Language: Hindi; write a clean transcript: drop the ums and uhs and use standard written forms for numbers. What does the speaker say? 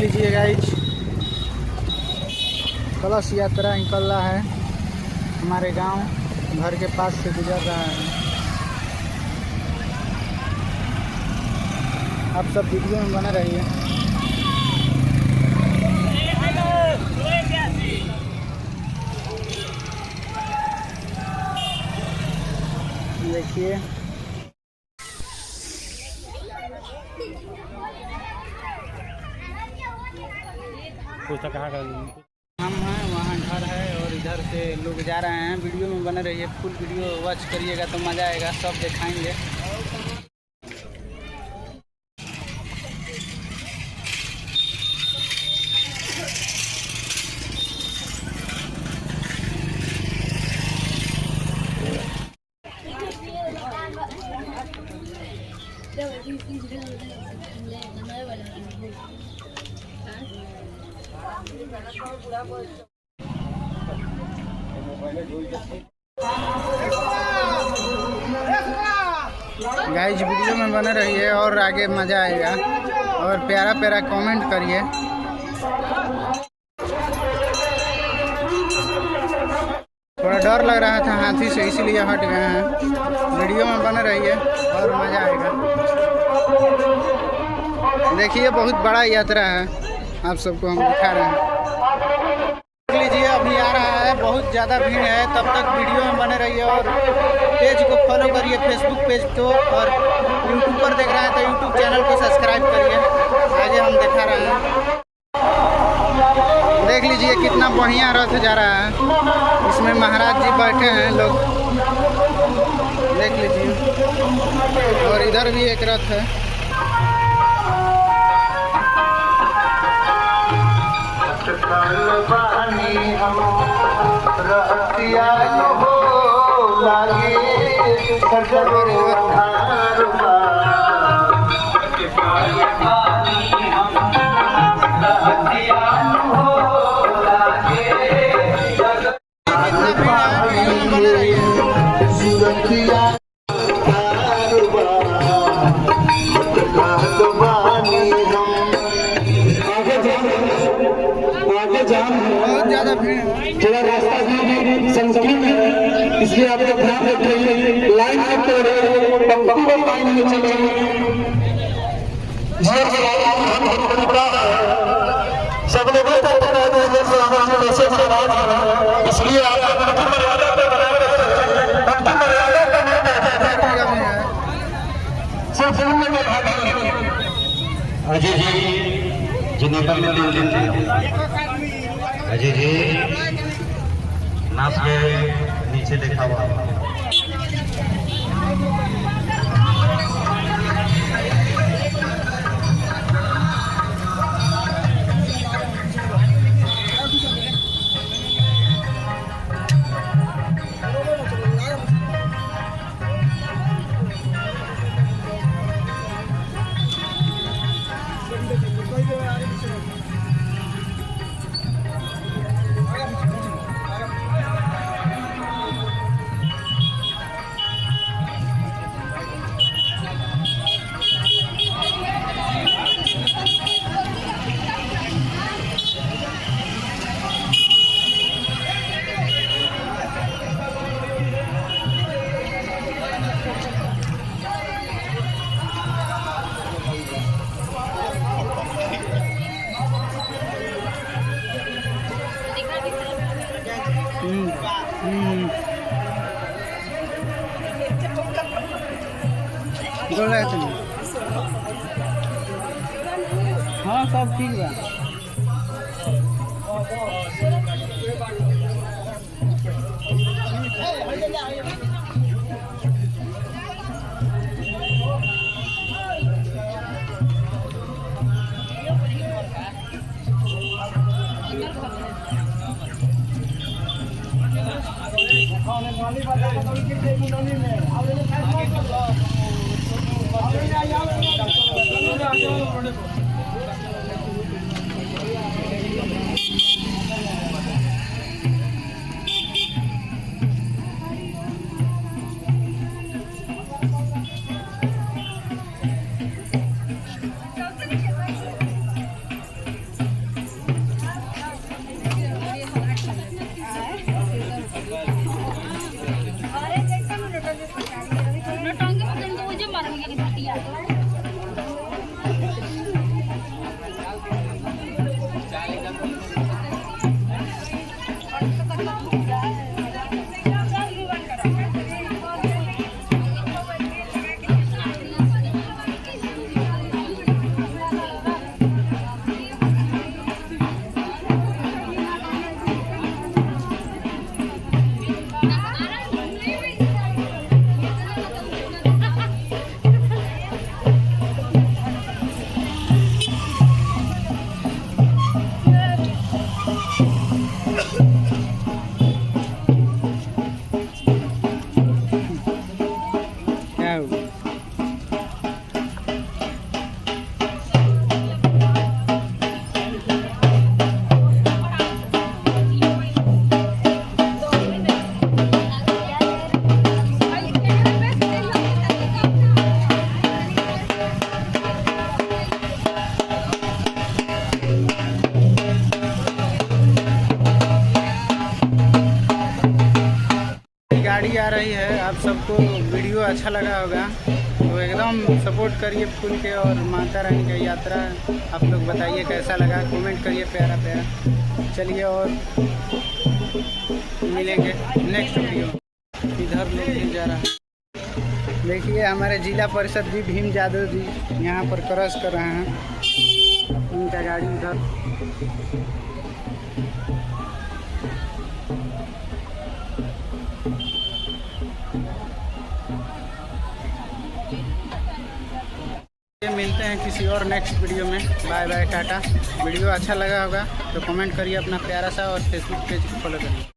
लीजिए गाइज, कलश यात्रा निकल रहा है, हमारे गांव घर के पास से गुजर रहा है। आप सब वीडियो में बने रहिए। देखिए हम हैं, वहाँ घर है और इधर से लोग जा रहे हैं। वीडियो में बने रहिए, फुल वीडियो वॉच करिएगा तो मज़ा आएगा, सब दिखाएंगे। गाइज वीडियो में बने रहिए और आगे मज़ा आएगा और प्यारा प्यारा कमेंट करिए। थोड़ा डर लग रहा था हाथी से, इसलिए हट गए हैं। वीडियो में बने रहिए और मज़ा आएगा। देखिए बहुत बड़ा यात्रा है, आप सबको हम दिखा रहे हैं। देख लीजिए अभी आ रहा है, बहुत ज़्यादा भीड़ है। तब तक वीडियो में बने रहिए और पेज को फॉलो करिए, फेसबुक पेज को, और यूट्यूब पर देख रहे हैं तो यूट्यूब चैनल को सब्सक्राइब करिए। आगे हम दिखा रहे हैं। देख लीजिए कितना बढ़िया रथ जा रहा है, इसमें महाराज जी बैठे हैं लोग, देख लीजिए। और इधर भी एक रथ है। बहुत ज़्यादा भीड़ है, थोड़ा रास्ता भी संकीर्ण है, इसलिए आप लोग ध्यान रखिए। लाइन में पंक्ति में लाइन में चले, सब लोग इसलिए अजय जी जो नेपाल में अजय जी नाच के नीचे देखा हुआ। हाँ सब ठीक बा। क्या हुआ? गाड़ी आ रही है, आप सबको वीडियो अच्छा लगा होगा तो एकदम सपोर्ट करिए फुल के। और माता रानी का यात्रा आप लोग बताइए कैसा लगा, कमेंट करिए प्यारा प्यारा। चलिए और मिलेंगे नेक्स्ट वीडियो। इधर लेके जा रहा है, देखिए हमारे जिला परिषद जी भीम यादव जी यहाँ पर क्रॉस कर रहे हैं, उनका गाड़ी उधर। मिलते हैं किसी और नेक्स्ट वीडियो में। Bye bye, tata. वीडियो अच्छा लगा होगा तो कमेंट करिए अपना प्यारा सा, और फेसबुक पेज को फॉलो करिए।